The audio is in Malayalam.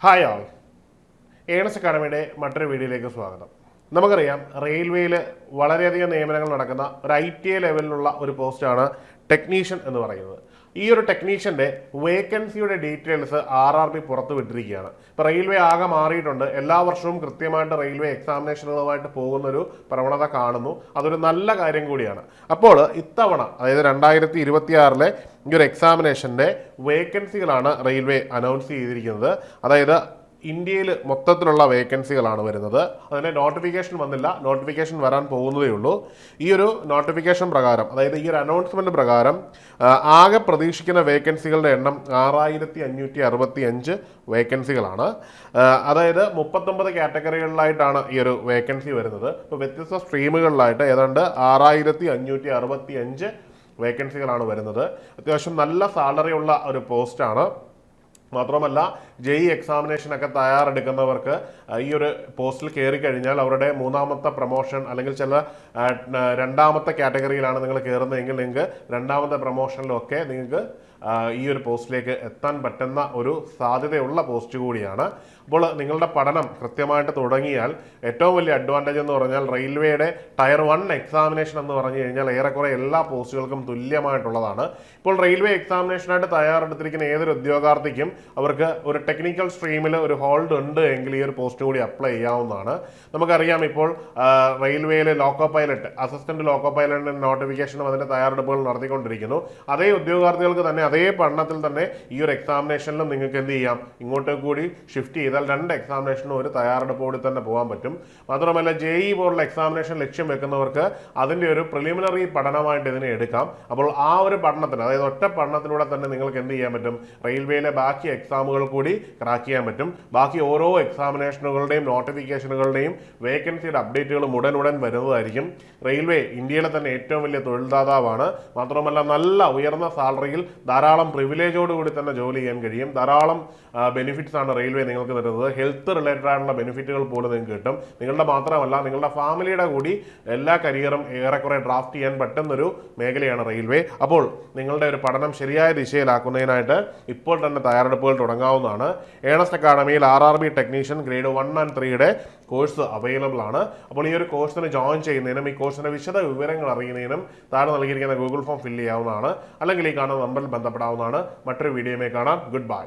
ഹായ് ആൾ ഏണസ് അക്കാഡമിയുടെ മറ്റൊരു വീഡിയോയിലേക്ക് സ്വാഗതം. നമുക്കറിയാം റെയിൽവേയിൽ വളരെയധികം നിയമനങ്ങൾ നടക്കുന്ന ഒരു ITA ലെവലിലുള്ള ഒരു പോസ്റ്റാണ് ടെക്നീഷ്യൻ എന്ന് പറയുന്നത്. ഈ ഒരു ടെക്നീഷ്യൻ്റെ വേക്കൻസിയുടെ ഡീറ്റെയിൽസ് RRB പുറത്തു വിട്ടിരിക്കുകയാണ്. ഇപ്പോൾ റെയിൽവേ ആകെ മാറിയിട്ടുണ്ട്. എല്ലാ വർഷവും കൃത്യമായിട്ട് റെയിൽവേ എക്സാമിനേഷനുകളുമായിട്ട് പോകുന്നൊരു പ്രവണത കാണുന്നു. അതൊരു നല്ല കാര്യം കൂടിയാണ്. അപ്പോൾ ഇത്തവണ അതായത് 2026 ഈ ഒരു എക്സാമിനേഷൻ്റെ വേക്കൻസികളാണ് റെയിൽവേ അനൗൺസ് ചെയ്തിരിക്കുന്നത്. അതായത് ഇന്ത്യയിൽ മൊത്തത്തിലുള്ള വേക്കൻസികളാണ് വരുന്നത്. അതിന് നോട്ടിഫിക്കേഷൻ വന്നില്ല, നോട്ടിഫിക്കേഷൻ വരാൻ പോകുന്നതേ ഉള്ളൂ. ഈ ഒരു നോട്ടിഫിക്കേഷൻ പ്രകാരം, അതായത് ഈ ഒരു അനൗൺസ്മെൻറ്റ് പ്രകാരം ആകെ പ്രതീക്ഷിക്കുന്ന വേക്കൻസികളുടെ എണ്ണം 6565 വേക്കൻസികളാണ്. അതായത് 39 കാറ്റഗറികളിലായിട്ടാണ് ഈ ഒരു വേക്കൻസി വരുന്നത്. ഇപ്പോൾ വ്യത്യസ്ത സ്ട്രീമുകളിലായിട്ട് ഏതാണ്ട് 6565 വേക്കൻസികളാണ് വരുന്നത്. അത്യാവശ്യം നല്ല സാലറി ഉള്ള ഒരു പോസ്റ്റാണ്. മാത്രമല്ല JEE എക്സാമിനേഷനൊക്കെ തയ്യാറെടുക്കുന്നവർക്ക് ഈ ഒരു പോസ്റ്റിൽ കയറി കഴിഞ്ഞാൽ അവരുടെ മൂന്നാമത്തെ പ്രൊമോഷൻ അല്ലെങ്കിൽ ചില രണ്ടാമത്തെ കാറ്റഗറിയിലാണ് നിങ്ങൾ കയറുന്നതെങ്കിൽ നിങ്ങൾക്ക് രണ്ടാമത്തെ പ്രൊമോഷനിലൊക്കെ നിങ്ങൾക്ക് ഈ ഒരു പോസ്റ്റിലേക്ക് എത്താൻ പറ്റുന്ന ഒരു സാധ്യതയുള്ള പോസ്റ്റ് കൂടിയാണ്. അപ്പോൾ നിങ്ങളുടെ പഠനം കൃത്യമായിട്ട് തുടങ്ങിയാൽ ഏറ്റവും വലിയ അഡ്വാൻറ്റേജ് എന്ന് പറഞ്ഞാൽ റെയിൽവേയുടെ ടയർ 1 എക്സാമിനേഷൻ എന്ന് പറഞ്ഞു കഴിഞ്ഞാൽ ഏറെക്കുറെ എല്ലാ പോസ്റ്റുകൾക്കും തുല്യമായിട്ടുള്ളതാണ്. ഇപ്പോൾ റെയിൽവേ എക്സാമിനേഷനായിട്ട് തയ്യാറെടുത്തിരിക്കുന്ന ഏതൊരു ഉദ്യോഗാർത്ഥിക്കും അവർക്ക് ഒരു ടെക്നിക്കൽ സ്ട്രീമിൽ ഒരു ഹോൾഡ് ഉണ്ട് എങ്കിൽ ഈ ഒരു പോസ്റ്റ് കൂടി അപ്ലൈ ചെയ്യാവുന്നതാണ്. നമുക്കറിയാം ഇപ്പോൾ റെയിൽവേയിലെ ലോക്കോ പൈലറ്റ്, അസിസ്റ്റന്റ് ലോക്കോ പൈലറ്റിന്റെ നോട്ടിഫിക്കേഷനും അതിന്റെ തയ്യാറെടുപ്പുകൾ നടത്തിക്കൊണ്ടിരിക്കുന്നു. അതേ ഉദ്യോഗാർത്ഥികൾക്ക് തന്നെ അതേ പഠനത്തിൽ തന്നെ ഈ ഒരു എക്സാമിനേഷനിലും നിങ്ങൾക്ക് എന്ത് ചെയ്യാം, ഇങ്ങോട്ടേക്ക് കൂടി ഷിഫ്റ്റ് ചെയ്താൽ 2 എക്സാമിനേഷനും ഒരു തയ്യാറെടുപ്പോടെ തന്നെ പോകാൻ പറ്റും. മാത്രമല്ല JEE പോലുള്ള എക്സാമിനേഷൻ ലക്ഷ്യം വെക്കുന്നവർക്ക് അതിൻ്റെ ഒരു പ്രിലിമിനറി പഠനമായിട്ട് ഇതിനെ എടുക്കാം. അപ്പോൾ ആ ഒരു പഠനത്തിന്, അതായത് ഒറ്റ പഠനത്തിലൂടെ തന്നെ നിങ്ങൾക്ക് എന്ത് ചെയ്യാൻ പറ്റും, റെയിൽവേയിലെ ബാക്കി എക്സാമുകൾ കൂടി ക്രാക്ക് ചെയ്യാൻ പറ്റും. ബാക്കി ഓരോ എക്സാമിനേഷനുകളുടെയും നോട്ടിഫിക്കേഷനുകളുടെയും വേക്കൻസിയുടെ അപ്ഡേറ്റുകളും ഉടൻ വരുന്നതായിരിക്കും. റെയിൽവേ ഇന്ത്യയിലെ തന്നെ ഏറ്റവും വലിയ തൊഴിൽദാതാവാണ്. മാത്രമല്ല നല്ല ഉയർന്ന സാലറിയിൽ ധാരാളം പ്രിവിലേജോടുകൂടി തന്നെ ജോലി ചെയ്യാൻ കഴിയും. ധാരാളം ബെനിഫിറ്റ്സ് ആണ് റെയിൽവേ നിങ്ങൾക്ക് തരുന്നത്. ഹെൽത്ത് റിലേറ്റഡ് ആയിട്ടുള്ള ബെനിഫിറ്റുകൾ പോലും നിങ്ങൾക്ക് കിട്ടും. നിങ്ങളുടെ മാത്രമല്ല നിങ്ങളുടെ ഫാമിലിയുടെ കൂടി എല്ലാ കരിയറും ഏറെക്കുറെ ഡ്രാഫ്റ്റ് ചെയ്യാൻ പറ്റുന്നൊരു മേഖലയാണ് റെയിൽവേ. അപ്പോൾ നിങ്ങളുടെ ഒരു പഠനം ശരിയായ ദിശയിലാക്കുന്നതിനായിട്ട് ഇപ്പോൾ തന്നെ തയ്യാറെടുപ്പുകൾ തുടങ്ങാവുന്നതാണ്. ഏണസ്റ്റ് അക്കാഡമിയിൽ RRB technician grade 1 and 3 course available ആണ്. അപ്പോൾ ഈ ഒരു കോഴ്സിന് ജോയിൻ ചെയ്യുന്നതിനും ഈ കോഴ്സിന്റെ വിശദ വിവരങ്ങൾ അറിയുന്നതിനും താഴെ നൽകിയിരിക്കുന്ന ഗൂഗിൾ ഫോം ഫില്ല് ചെയ്യാവുന്നതാണ്. അല്ലെങ്കിൽ ഈ കാണുന്ന നമ്പറിൽ ബന്ധപ്പെടാവുന്നതാണ്. മറ്റൊരു വീഡിയോയുമായി കാണാം. Good bye.